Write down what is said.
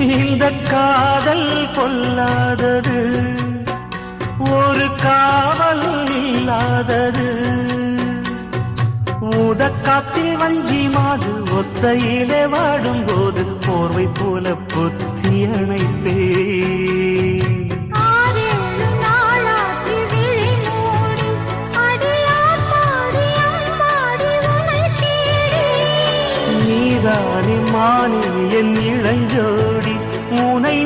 இந்த காதல் கொல்லாதது, ஒரு காவல் இல்லாதது. ஊதக்காத்தில் வஞ்சி மாது ஒத்தையிலே வாடும் போது போர்வை போல பொத்தி அணைப்பே. நீதானே மானே என் இளஞ்சோடி, உனை